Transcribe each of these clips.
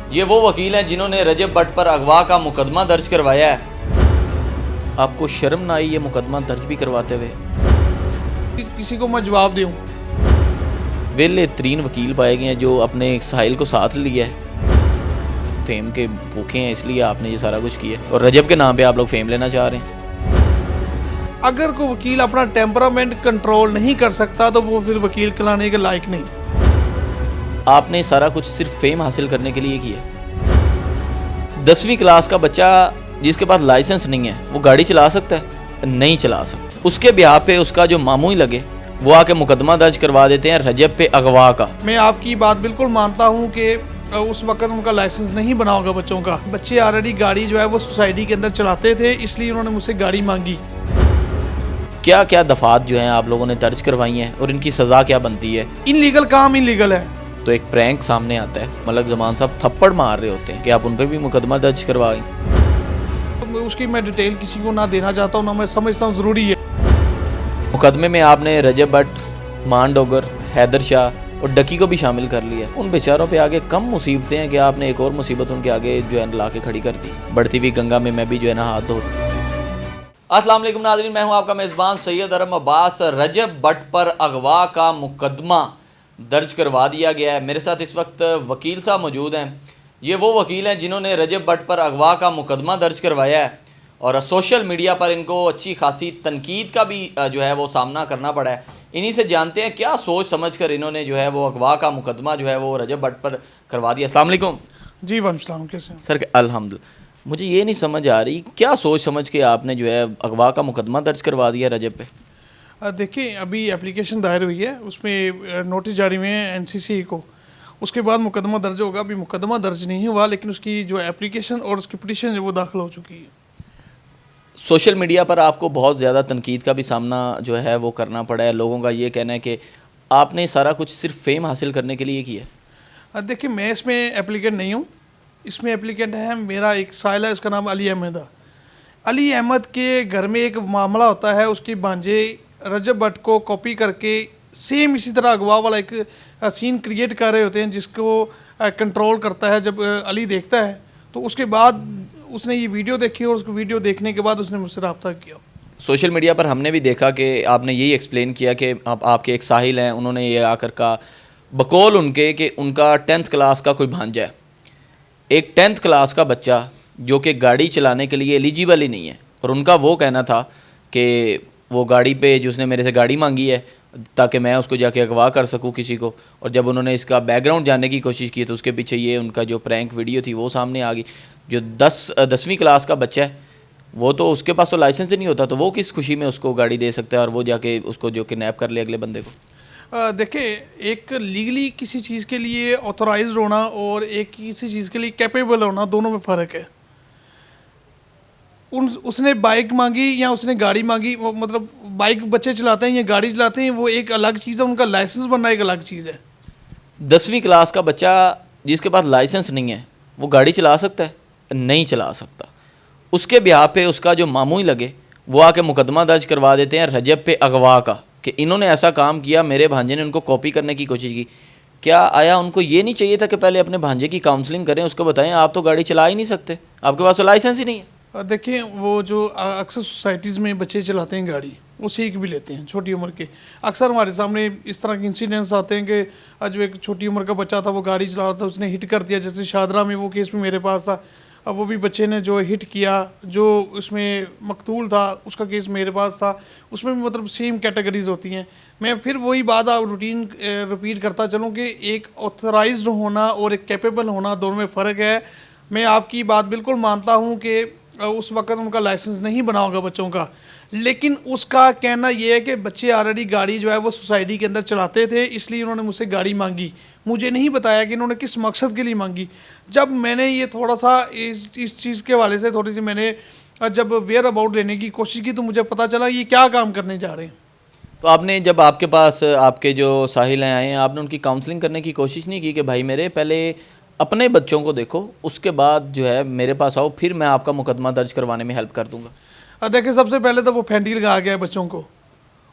ये वो वकील हैं जिन्होंने रजब भट्ट पर अगवा का मुकदमा दर्ज करवाया है। आपको शर्म ना आई ये मुकदमा दर्ज भी करवाते हुए? किसी को मैं जवाब दूं? वेले तरीन वकील पाए गए हैं जो अपने साहिल को साथ लिया है। फेम के भूखे हैं इसलिए आपने ये सारा कुछ किया और रजब के नाम पे आप लोग फेम लेना चाह रहे हैं। अगर कोई वकील अपना टेम्परामेंट कंट्रोल नहीं कर सकता तो वो फिर वकील कहलाने के लायक नहीं। आपने सारा कुछ सिर्फ फेम हासिल करने के लिए किया। 10वीं क्लास का बच्चा जिसके पास लाइसेंस नहीं है वो गाड़ी चला सकता है? नहीं चला सकता। उसके ब्याह पे उसका जो मामू ही लगे वो आके मुकदमा दर्ज करवा देते हैं रजब पे अगवा का। मैं आपकी बात बिल्कुल मानता हूँ कि उस वक्त उनका लाइसेंस नहीं बना होगा बच्चों का। बच्चे ऑलरेडी गाड़ी जो है वो सोसाइटी के अंदर चलाते थे, इसलिए उन्होंने मुझसे गाड़ी मांगी। क्या क्या दफात जो हैं आप लोगों ने दर्ज करवाई हैं और इनकी सज़ा क्या बनती है? इनलीगल काम इनलीगल है। तो एक प्रैंक सामने आता है, मलक जमान साहब थप्पड़ मार रहे होते हैं कि आप उन पर भी मुकदमा दर्ज करवाएं। उसकी मैं डिटेल किसी को ना देना चाहता हूँ, ना मैं समझता हूँ ज़रूरी है। मुकदमे में आपने रजब भट्ट, मान डोगर, हैदर शाह और डकी को भी शामिल कर लिया। उन बेचारों पे आगे कम मुसीबतें हैं कि आपने एक और मुसीबत उनके आगे जो है ला के खड़ी कर दी। बढ़ती हुई गंगा में मैं भी जो है ना हाथ धो। अस्सलाम वालेकुम नाज़रीन, मैं हूं आपका मेज़बान सैयद अरम अब्बास। रजब भट्ट पर अगवा का मुकदमा दर्ज करवा दिया गया है। मेरे साथ इस वक्त वकील साहब मौजूद हैं। ये वो वकील हैं जिन्होंने रजब भट्ट पर अगवा का मुकदमा दर्ज करवाया है और सोशल मीडिया पर इनको अच्छी खासी तनकीद का भी जो है वो सामना करना पड़ा है। इन्हीं से जानते हैं क्या सोच समझ कर इन्होंने जो है वो अगवा का मुकदमा जो है वो रजब भट्ट पर करवा दिया। अस्सलाम वालेकुम। जी वालेकुम, कैसे हैं सर? अल्हम्दुलिल्लाह। मुझे ये नहीं समझ आ रही क्या सोच समझ के आपने जो है अगवा का मुकदमा दर्ज करवा दिया रजब पे? देखिए, अभी एप्लीकेशन दायर हुई है, उसमें नोटिस जारी हुए हैं एनसीसी को। उसके बाद मुकदमा दर्ज होगा। अभी मुकदमा दर्ज नहीं हुआ, लेकिन उसकी जो एप्लीकेशन और उसकी पिटीशन है वो दाखिल हो चुकी है। सोशल मीडिया पर आपको बहुत ज़्यादा तनकीद का भी सामना जो है वो करना पड़ा है। लोगों का ये कहना है कि आपने सारा कुछ सिर्फ फेम हासिल करने के लिए किया। देखिए, मैं इसमें एप्लीकेंट नहीं हूँ। इसमें एप्लीकेंट है मेरा एक साहिल है, उसका नाम अली अहमद है। अली अहमद के घर में एक मामला होता है, उसके भांजे रजब भट्ट को कॉपी करके सेम इसी तरह अगवा वाला एक सीन क्रिएट कर रहे होते हैं, जिसको कंट्रोल करता है। जब अली देखता है तो उसके बाद उसने ये वीडियो देखी और उसको वीडियो देखने के बाद उसने मुझसे रब्ता किया। सोशल मीडिया पर हमने भी देखा कि आपने यही एक्सप्लेन किया कि आपके एक साहिल हैं, उन्होंने ये आकर कहा बकौल उनके कि उनका 10th क्लास का कोई भांजा है। एक 10th क्लास का बच्चा जो कि गाड़ी चलाने के लिए एलिजिबल ही नहीं है, और उनका वो कहना था कि वो गाड़ी पे जो उसने मेरे से गाड़ी मांगी है ताकि मैं उसको जाके अगवा कर सकूं किसी को। और जब उन्होंने इसका बैकग्राउंड जानने की कोशिश की तो उसके पीछे ये उनका जो प्रैंक वीडियो थी वो सामने आ गई। जो 10वीं क्लास का बच्चा है वो तो उसके पास तो लाइसेंस ही नहीं होता, तो वो किस खुशी में उसको गाड़ी दे सकता है और वो जाके उसको जो किडनैप कर ले अगले बंदे को। देखिए, एक लीगली किसी चीज़ के लिए ऑथोराइज्ड होना और एक किसी चीज़ के लिए कैपेबल होना, दोनों में फ़र्क है। उसने बाइक मांगी या उसने गाड़ी मांगी, मतलब बाइक बच्चे चलाते हैं या गाड़ी चलाते हैं, वो एक अलग चीज़ है। उनका लाइसेंस बनना एक अलग चीज़ है। 10वीं क्लास का बच्चा जिसके पास लाइसेंस नहीं है वो गाड़ी चला सकता है? नहीं चला सकता। उसके ब्याह पे उसका जो मामू ही लगे वो आके मुकदमा दर्ज करवा देते हैं रजब पे अगवा का कि इन्होंने ऐसा काम किया, मेरे भांजे ने उनको कॉपी करने की कोशिश की। क्या आया उनको ये नहीं चाहिए था कि पहले अपने भांजे की काउंसलिंग करें, उसको बताएं आप तो गाड़ी चला ही नहीं सकते, आपके पास तो लाइसेंस ही नहीं है। देखिए, वो जो अक्सर सोसाइटीज़ में बच्चे चलाते हैं गाड़ी, वो सीख भी लेते हैं छोटी उम्र के। अक्सर हमारे सामने इस तरह के इंसिडेंट्स आते हैं कि जो एक छोटी उम्र का बच्चा था वो गाड़ी चला रहा था, उसने हिट कर दिया। जैसे शादरा में वो केस भी मेरे पास था। अब वो भी बच्चे ने जो हिट किया, जो उसमें मकतूल था, उसका केस मेरे पास था। उसमें भी मतलब सेम कैटेगरीज होती हैं। मैं फिर वही बात रूटीन रिपीट करता चलूँ कि एक ऑथराइज्ड होना और एक कैपेबल होना, दोनों में फ़र्क है। मैं आपकी बात बिल्कुल मानता हूँ कि उस वक्त उनका लाइसेंस नहीं बना होगा बच्चों का, लेकिन उसका कहना यह है कि बच्चे ऑलरेडी गाड़ी जो है वो सोसाइटी के अंदर चलाते थे, इसलिए उन्होंने मुझसे गाड़ी मांगी। मुझे नहीं बताया कि इन्होंने किस मकसद के लिए मांगी। जब मैंने ये थोड़ा सा इस चीज़ के हवाले से थोड़ी सी मैंने जब वेयर अबाउट लेने की कोशिश की तो मुझे पता चला ये क्या काम करने जा रहे हैं। तो आपने जब आपके पास आपके जो साहिल हैं आए हैं, आपने उनकी काउंसलिंग करने की कोशिश नहीं की कि भाई मेरे पहले अपने बच्चों को देखो, उसके बाद जो है मेरे पास आओ, फिर मैं आपका मुकदमा दर्ज करवाने में हेल्प कर दूंगा? देखिए, सबसे पहले तो वो फेंडी लगा गया बच्चों को,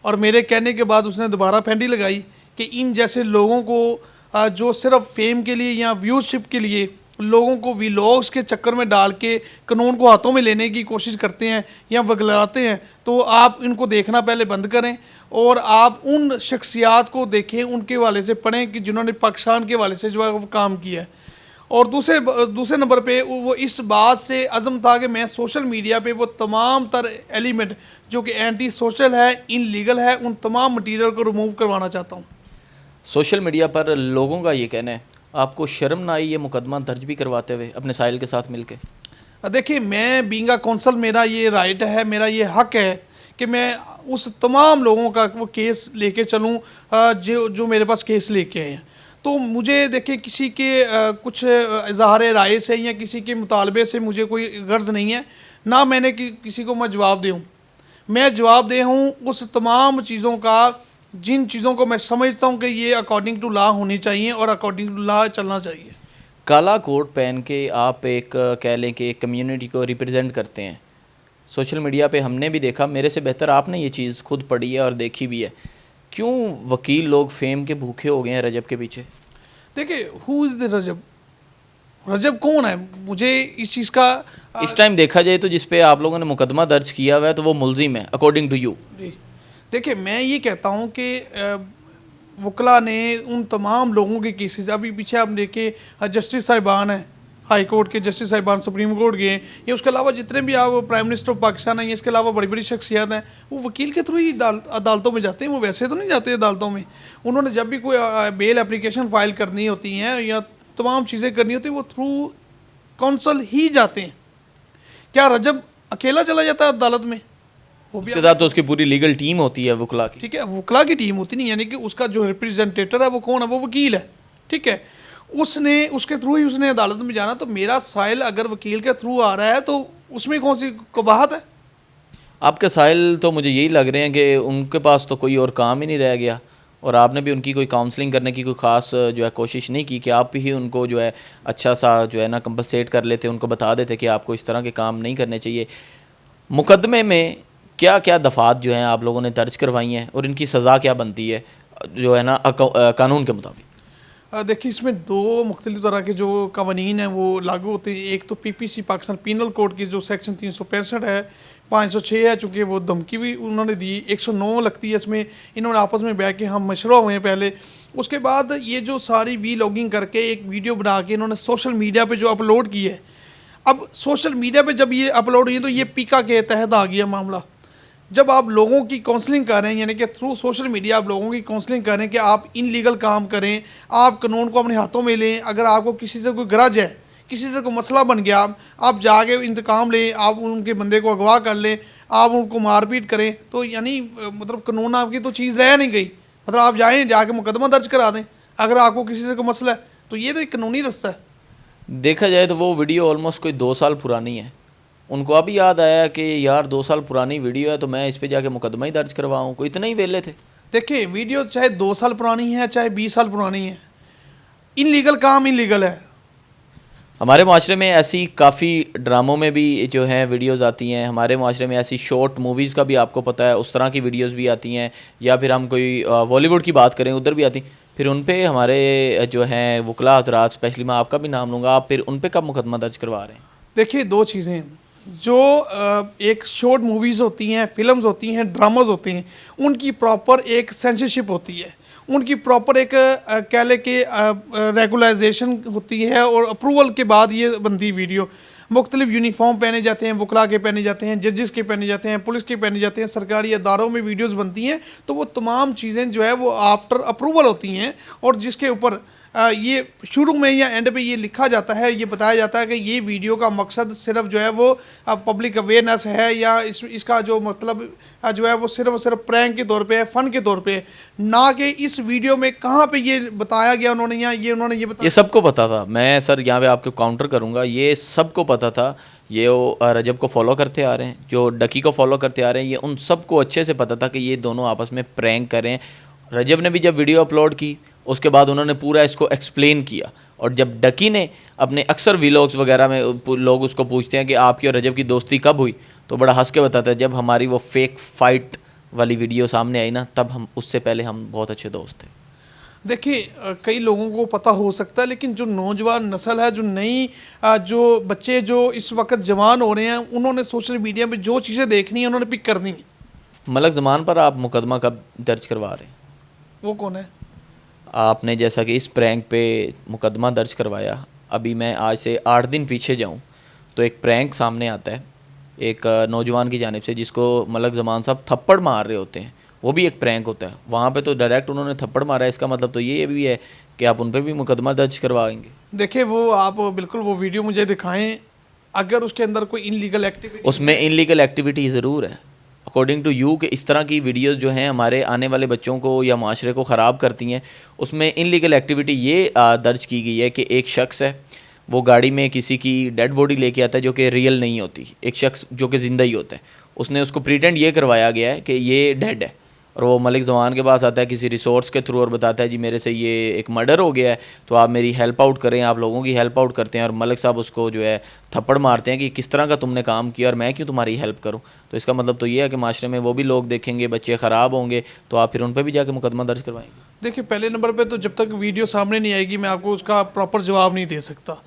और मेरे कहने के बाद उसने दोबारा फेंडी लगाई कि इन जैसे लोगों को जो सिर्फ फेम के लिए या व्यूज़शिप के लिए लोगों को व्लॉग्स के चक्कर में डाल के कानून को हाथों में लेने की कोशिश करते हैं या वगलाते हैं, तो आप इनको देखना पहले बंद करें और आप उन शख्सियात को देखें, उनके हवाले से पढ़ें कि जिन्होंने पाकिस्तान के हवाले से जो है वो काम किया है। और दूसरे नंबर पे वो इस बात से अज़म था कि मैं सोशल मीडिया पे वो तमाम तर एलिमेंट जो कि एंटी सोशल है, इनलीगल है, उन तमाम मटीरियल को रिमूव करवाना चाहता हूँ। सोशल मीडिया पर लोगों का ये कहना है, आपको शर्म ना आई ये मुकदमा दर्ज भी करवाते हुए अपने साहिल के साथ मिलके? देखिए, मैं बीइंग अ कौंसल, मेरा ये राइट है, मेरा ये हक है कि मैं उस तमाम लोगों का वो केस लेके चलूँ जो मेरे पास केस लेके आए हैं। तो मुझे देखिए किसी के कुछ इजहार राय से या किसी के मुतालबे से मुझे कोई गर्ज नहीं है, ना मैंने किसी को मैं जवाब दूँ। मैं जवाब दे हूँ उस तमाम चीज़ों का जिन चीज़ों को मैं समझता हूँ कि ये अकॉर्डिंग टू लॉ होनी चाहिए और अकॉर्डिंग टू लॉ चलना चाहिए। काला कोट पहन के आप एक कह लें कि एक कम्युनिटी को रिप्रेजेंट करते हैं। सोशल मीडिया पे हमने भी देखा, मेरे से बेहतर आपने ये चीज़ खुद पढ़ी है और देखी भी है। क्यों वकील लोग फेम के भूखे हो गए हैं रजब के पीछे? देखिए, हु इज़ द रजब? रजब कौन है? मुझे इस चीज़ का इस टाइम देखा जाए तो जिस पे आप लोगों ने मुकदमा दर्ज किया हुआ है तो वो मुलजिम है अकॉर्डिंग टू यू। जी देखिए, मैं ये कहता हूँ कि वकला ने उन तमाम लोगों के केसेस, अभी पीछे आप देखें जस्टिस साहिबान हैं, हाई कोर्ट के जस्टिस साहिबान सुप्रीम कोर्ट गए, या उसके अलावा जितने भी आप प्राइम मिनिस्टर ऑफ पाकिस्तान हैं, इसके अलावा बड़ी बड़ी शख्सियत हैं, वो वकील के थ्रू ही अदालतों में जाते हैं। वो वैसे तो नहीं जाते अदालतों में। उन्होंने जब भी कोई बेल एप्लीकेशन फाइल करनी होती हैं या तमाम चीज़ें करनी होती हैं, वो थ्रू कौंसल ही जाते हैं। क्या रजब अकेला चला जाता है अदालत में? वो भी उसके साथ तो उसकी पूरी लीगल टीम होती है वकला की। ठीक है, वकला की टीम होती नहीं, यानी कि उसका जो रिप्रेजेंटेटर है वो कौन है? वो वकील है। ठीक है, उसने उसके थ्रू ही उसने अदालत में जाना। तो मेरा साइल अगर वकील के थ्रू आ रहा है तो उसमें कौन सी कबाहत है? आपके साहिल तो मुझे यही लग रहे हैं कि उनके पास तो कोई और काम ही नहीं रह गया, और आपने भी उनकी कोई काउंसलिंग करने की कोई ख़ास जो है कोशिश नहीं की कि आप ही उनको जो है अच्छा सा जो है ना कंपलसेट कर लेते, उनको बता देते कि आपको इस तरह के काम नहीं करने चाहिए। मुकदमे में क्या क्या दफ़ात जो हैं आप लोगों ने दर्ज करवाई हैं और इनकी सज़ा क्या बनती है जो है ना कानून के मुताबिक? देखिए, इसमें दो मुख्तलिफ तरह के जो कवानीन हैं वो लागू होते हैं। एक तो PPC पाकिस्तान पीनल कोड की जो सेक्शन 365 है, 506 है, चूँकि वो धमकी भी उन्होंने दी, 109 लगती है इसमें। इन्होंने आपस में बैठ के हम मशवरा हुए हैं पहले। उसके बाद ये जो सारी वीलॉगिंग करके एक वीडियो बना के इन्होंने सोशल मीडिया पे जो अपलोड की है, अब सोशल मीडिया पे जब ये अपलोड हुई तो ये पीका के तहत आ गया मामला। जब आप लोगों की काउंसलिंग कर रहे हैं, यानी कि थ्रू सोशल मीडिया आप लोगों की काउंसलिंग कर रहे हैं कि आप इनलीगल काम करें, आप कानून को अपने हाथों में लें, अगर आपको किसी से कोई गरज है, किसी से कोई मसला बन गया, आप जाके इंतकाम लें, आप उनके बंदे को अगवा कर लें, आप उनको मारपीट करें, तो यानी मतलब कानून आपकी तो चीज़ रह नहीं गई। मतलब आप जाएँ जाके मुकदमा दर्ज करा दें अगर आपको किसी से कोई मसला है, तो ये तो एक कानूनी रास्ता है। देखा जाए तो वो वीडियो ऑलमोस्ट कोई 2 साल पुरानी है। उनको अभी याद आया कि यार 2 साल पुरानी वीडियो है तो मैं इस पे जाके मुकदमा ही दर्ज करवाऊँ, कोई इतने ही वेले थे? देखिए, वीडियो चाहे 2 साल पुरानी है चाहे 20 साल पुरानी है, इनलीगल काम इनलीगल है। हमारे माशरे में ऐसी काफ़ी ड्रामों में भी जो हैं वीडियोस आती हैं, हमारे माशरे में ऐसी शॉर्ट मूवीज़ का भी आपको पता है उस तरह की वीडियोस भी आती हैं, या फिर हम कोई बॉलीवुड की बात करें उधर भी आती, फिर उन पे हमारे जो हैं वकला हजरात, स्पेशली मैं आपका भी नाम लूँगा, आप फिर उन पे कब मुकदमा दर्ज करवा रहे हैं? देखिए, दो चीज़ें हैं। जो एक शॉर्ट मूवीज़ होती हैं, फिल्म्स होती हैं, ड्रामाज होते हैं, उनकी प्रॉपर एक सेंसरशिप होती है, उनकी प्रॉपर एक कह लें कि रेगुलाइजेशन होती है, और अप्रूवल के बाद ये बनती वीडियो। मुख्तलिफ यूनिफॉर्म पहने जाते हैं, वकला के पहने जाते हैं, जजेस के पहने जाते हैं, पुलिस के पहने जाते हैं, सरकारी अदारों में वीडियोस बनती हैं। तो वो तमाम चीज़ें जो है वो आफ्टर अप्रूवल होती हैं, और जिसके ऊपर ये शुरू में या एंड पे ये लिखा जाता है, ये बताया जाता है कि ये वीडियो का मकसद सिर्फ जो है वो पब्लिक अवेयरनेस है, या इसका जो मतलब जो है वो सिर्फ और सिर्फ प्रैंक के तौर पे है, फ़न के तौर पे है, ना कि इस वीडियो में कहाँ पे ये बताया गया उन्होंने, या ये उन्होंने ये बताया। ये सबको पता था। मैं सर यहाँ पे आपको काउंटर करूँगा, ये सबको पता था। ये वो रजब को फॉलो करते आ रहे हैं, जो डकी को फॉलो करते आ रहे हैं, ये उन सबको अच्छे से पता था कि ये दोनों आपस में प्रैंक करें। रजब ने भी जब वीडियो अपलोड की उसके बाद उन्होंने पूरा इसको एक्सप्लेन किया, और जब डकी ने अपने अक्सर व्लॉग्स वगैरह में लोग उसको पूछते हैं कि आपकी और रजब की दोस्ती कब हुई, तो बड़ा हंस के बताता है जब हमारी वो फेक फाइट वाली वीडियो सामने आई ना, तब हम, उससे पहले हम बहुत अच्छे दोस्त थे। देखिए कई लोगों को पता हो सकता है, लेकिन जो नौजवान नस्ल है, जो नई जो बच्चे जो इस वक्त जवान हो रहे हैं, उन्होंने सोशल मीडिया पे जो चीज़ें देखनी है उन्होंने पिक करनी है। मलक ज़मान पर आप मुकदमा कब दर्ज करवा रहे हैं? वो कौन है? आपने जैसा कि इस प्रैंक पे मुकदमा दर्ज करवाया, अभी मैं आज से 8 दिन पीछे जाऊं तो एक प्रैंक सामने आता है एक नौजवान की जानिब से, जिसको मलक ज़मान साहब थप्पड़ मार रहे होते हैं। वो भी एक प्रैंक होता है। वहाँ पे तो डायरेक्ट उन्होंने थप्पड़ मारा है, इसका मतलब तो ये भी है कि आप उन पर भी मुकदमा दर्ज करवाएंगे। देखिए वो आप बिल्कुल वो वीडियो मुझे दिखाएं, अगर उसके अंदर कोई इनलीगल एक्टिविटी, उसमें इनलीगल एक्टिविटी ज़रूर है अकॉर्डिंग टू यू, कि इस तरह की वीडियोस जो हैं हमारे आने वाले बच्चों को या माशरे को ख़राब करती हैं। उसमें इनलीगल एक्टिविटी ये दर्ज की गई है कि एक शख्स है, वो गाड़ी में किसी की डेड बॉडी लेके आता है जो कि रियल नहीं होती, एक शख्स जो कि ज़िंदा ही होता है। उसने उसको प्रिटेंड ये करवाया गया है कि ये डेड है, और वो मलिक ज़मान के पास आता है किसी रिसोर्स के थ्रू और बताता है जी मेरे से ये एक मर्डर हो गया है, तो आप मेरी हेल्प आउट करें। आप लोगों की हेल्प आउट करते हैं और मलिक साहब उसको जो है थप्पड़ मारते हैं कि किस तरह का तुमने काम किया और मैं क्यों तुम्हारी हेल्प करूं। तो इसका मतलब तो ये है कि माशरे में वो भी लोग देखेंगे, बच्चे ख़राब होंगे, तो आप फिर उन पर भी जाके मुकदमा दर्ज करवाएंगे। देखिए पहले नंबर पे तो जब तक वीडियो सामने नहीं आएगी मैं आपको उसका प्रॉपर जवाब नहीं दे सकता।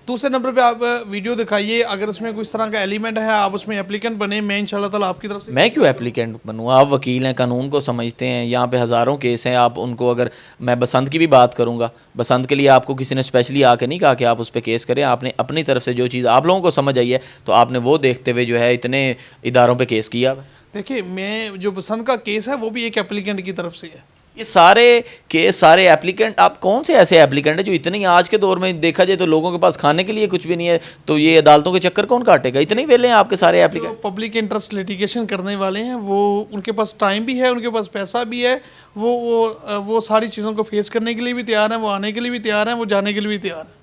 दूसरे नंबर पे आप वीडियो दिखाइए, अगर उसमें कोई इस तरह का एलिमेंट है आप उसमें एप्लीकेंट बने, मैं इंशाल्लाह ताला आपकी तरफ से। मैं क्यों एप्लीकेंट बनूँ? आप वकील हैं, कानून को समझते हैं, यहाँ पे हज़ारों केस हैं। आप उनको, अगर मैं बसंत की भी बात करूँगा, बसंत के लिए आपको किसी ने स्पेशली आके नहीं कहा कि आप उस पर केस करें। आपने अपनी तरफ से जो चीज़ आप लोगों को समझ आई है तो आपने वो देखते हुए जो है इतने इदारों पर केस किया। देखिए मैं जो बसंत का केस है वो भी एक एप्लीकेंट की तरफ से है। ये सारे केस, सारे एप्लीकेंट, आप कौन से ऐसे एप्लीकेंट हैं जो इतनी, आज के दौर में देखा जाए तो लोगों के पास खाने के लिए कुछ भी नहीं है, तो ये अदालतों के चक्कर कौन काटेगा? इतने ही वेले हैं आपके सारे एप्लीकेंट। जो पब्लिक इंटरेस्ट लिटिगेशन करने वाले हैं वो, उनके पास टाइम भी है, उनके पास पैसा भी है, वो सारी चीज़ों को फेस करने के लिए भी तैयार हैं, वो आने के लिए भी तैयार हैं, वो जाने के लिए भी तैयार हैं।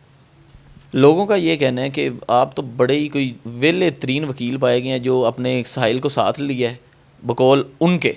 लोगों का ये कहना है कि आप तो बड़े ही कोई वेले तरीन वकील पाए गए हैं जो अपने एक साहिल को साथ लिया है बकौल उनके,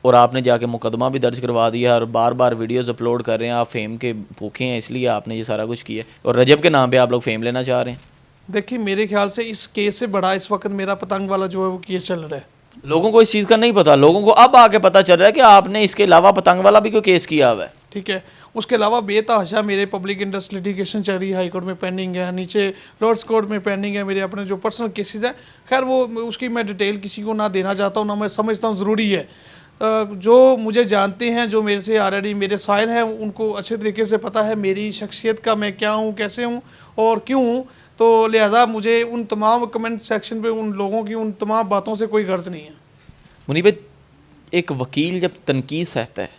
और आपने जाके मुकदमा भी दर्ज करवा दिया और बार बार वीडियोस अपलोड कर रहे हैं। आप फेम के भूखे हैं, इसलिए आपने ये सारा कुछ किया, और रजब के नाम पे आप लोग फेम लेना चाह रहे हैं। देखिए मेरे ख्याल से इस केस से बड़ा इस वक्त मेरा पतंग वाला जो है वो केस चल रहा है। लोगों को इस चीज़ का नहीं पता, लोगों को अब आके पता चल रहा है कि आपने इसके अलावा पतंग वाला भी कोई केस किया हुआ है। ठीक है, उसके अलावा बेतहाशा मेरे पब्लिक इंटरेस्ट लिटिगेशन चल रही है, हाई कोर्ट में पेंडिंग है, नीचे लॉर्ड्स कोर्ट में पेंडिंग है, मेरे अपने जो पर्सनल केसेस हैं। खैर वो उसकी मैं डिटेल किसी को ना देना चाहता हूँ, ना मैं समझता हूँ ज़रूरी है। जो मुझे जानते हैं, जो मेरे से ऑलरेडी मेरे साइल हैं, उनको अच्छे तरीके से पता है मेरी शख्सियत का, मैं क्या हूँ, कैसे हूँ और क्यों हूँ। तो लिहाजा मुझे उन तमाम कमेंट सेक्शन पे उन लोगों की उन तमाम बातों से कोई गर्ज नहीं है। मुनीब भाई, एक वकील जब तनकीद सहता है,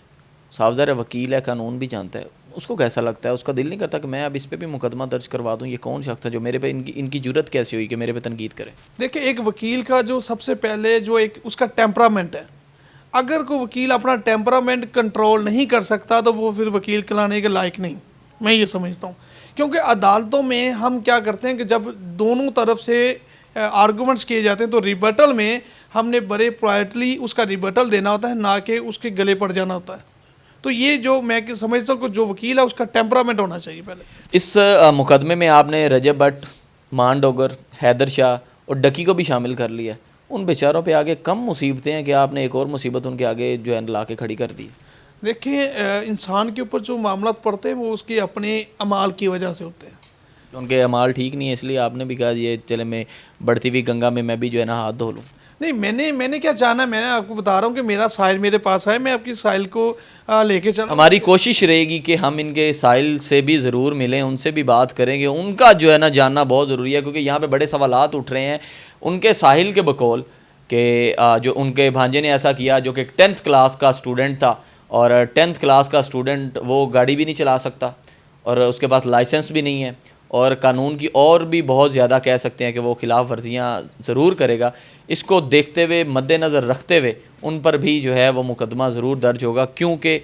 साफ ज़ाहिर है वकील है, कानून भी जानता है, उसको कैसा लगता है? उसका दिल नहीं करता कि मैं अब इस पे भी मुकदमा दर्ज करवा दूं? ये कौन शख्स है जो मेरे पे, इनकी जुर्रत कैसी हुई कि मेरे पे तनकीद करे? देखिए एक वकील का जो सबसे पहले जो एक उसका टेम्परामेंट है, अगर कोई वकील अपना टेम्परामेंट कंट्रोल नहीं कर सकता तो वो फिर वकील कहलाने के लायक नहीं, मैं ये समझता हूँ। क्योंकि अदालतों में हम क्या करते हैं कि जब दोनों तरफ से आर्गूमेंट्स किए जाते हैं तो रिबटल में हमने बड़े पोलाइटली उसका रिबटल देना होता है, ना कि उसके गले पड़ जाना होता है। तो ये जो मैं समझता हूँ कि जो वकील है उसका टेम्परामेंट होना चाहिए पहले। इस मुकदमे में आपने रजब भट्ट, मान डोगर, हैदर शाह और डकी को भी शामिल कर लिया। उन बेचारों पे आगे कम मुसीबतें हैं कि आपने एक और मुसीबत उनके आगे जो है ला के खड़ी कर दी। देखिए इंसान के ऊपर जो मामला पड़ते हैं वो उसके अपने अमाल की वजह से होते हैं। उनके अमाल ठीक नहीं है, इसलिए आपने भी कहा ये चले मैं बढ़ती हुई गंगा में मैं भी जो है ना हाथ धो लूँ। नहीं, मैंने क्या जाना, मैंने आपको बता रहा हूँ कि मेरा साहिल मेरे पास है, मैं आपकी साहिल को लेके चल। हमारी कोशिश रहेगी कि हम इनके साहिल से भी ज़रूर मिलें, उनसे भी बात करेंगे, उनका जो है ना जानना बहुत ज़रूरी है, क्योंकि यहाँ पे बड़े सवालात उठ रहे हैं उनके साहिल के बकौल कि जो उनके भांजे ने ऐसा किया जो कि 10th क्लास का स्टूडेंट था, और 10th क्लास का स्टूडेंट वो गाड़ी भी नहीं चला सकता और उसके पास लाइसेंस भी नहीं है, और कानून की और भी बहुत ज़्यादा कह सकते हैं कि वो खिलाफ वर्जियाँ ज़रूर करेगा। इसको देखते हुए, मद्देनज़र रखते हुए उन पर भी जो है वो मुकदमा ज़रूर दर्ज होगा, क्योंकि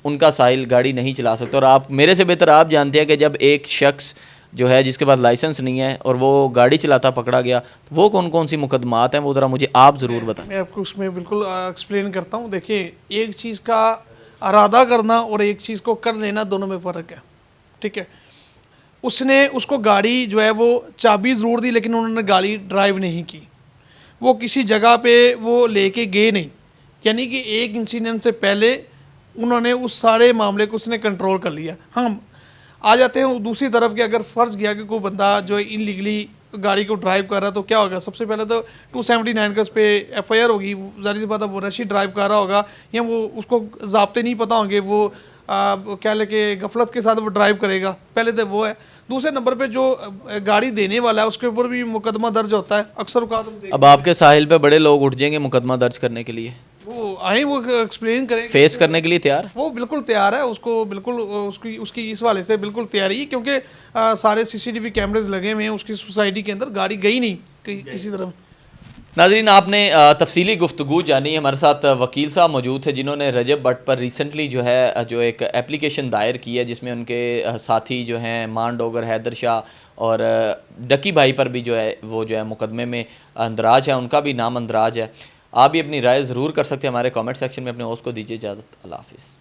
उनका साहिल गाड़ी नहीं चला सकता। और आप मेरे से बेहतर आप जानते हैं कि जब एक शख्स जो है जिसके पास लाइसेंस नहीं है और वो गाड़ी चलाता पकड़ा गया, तो वो कौन कौन सी मुकदमात हैं वो ज़रा मुझे आप ज़रूर बताएं। मैं आपको उसमें बिल्कुल एक्सप्लेन करता हूँ। देखिए एक चीज़ का इरादा करना और एक चीज़ को कर लेना, दोनों में फ़र्क है। ठीक है, उसने उसको गाड़ी जो है वो चाबी ज़रूर दी, लेकिन उन्होंने गाड़ी ड्राइव नहीं की, वो किसी जगह पे वो लेके गए नहीं। यानी कि एक इंसिडेंट से पहले उन्होंने उस सारे मामले को उसने कंट्रोल कर लिया। हम आ जाते हैं दूसरी तरफ कि अगर फ़र्ज़ किया कि कोई बंदा जो इनलीगली गाड़ी को ड्राइव कर रहा है तो क्या होगा। सबसे पहले तो 279 का उस पर FIR होगी। ज़ाहिर सी बात है वो रशी ड्राइव कर रहा होगा या वो उसको ज़ाब्ते नहीं पता होंगे, वो क्या लेके गफलत के साथ वो ड्राइव करेगा। पहले तो वो है। दूसरे नंबर पे जो गाड़ी देने वाला है उसके ऊपर भी मुकदमा दर्ज होता है अक्सर औक़ात। अब आपके साहिल पे बड़े लोग उठ जाएंगे मुकदमा दर्ज करने के लिए, वो आए वो एक्सप्लेन करें, फेस करने के लिए तैयार? वो बिल्कुल तैयार है, उसको बिल्कुल उसकी इस वाले से बिल्कुल तैयारी है क्योंकि सारे CCTV कैमरेज लगे हुए हैं उसकी सोसाइटी के अंदर, गाड़ी गई नहीं किसी तरफ। नाजरीन, आपने तफसीली गुफ्तगू जानी। हमारे साथ वकील साहब मौजूद थे जिन्होंने रजब भट्ट पर रिसेंटली जो है जो एक एप्लीकेशन दायर की है जिसमें उनके साथी जो हैं मान डोगर, हैदर शाह और डकी भाई पर भी जो है वो जो है मुकदमे में अंदराज है, उनका भी नाम अंदराज है। आप भी अपनी राय ज़रूर कर सकते हैं हमारे कमेंट सेक्शन में। अपने होस्ट को दीजिए इजाज़त। अल्लाह हाफ़िज़।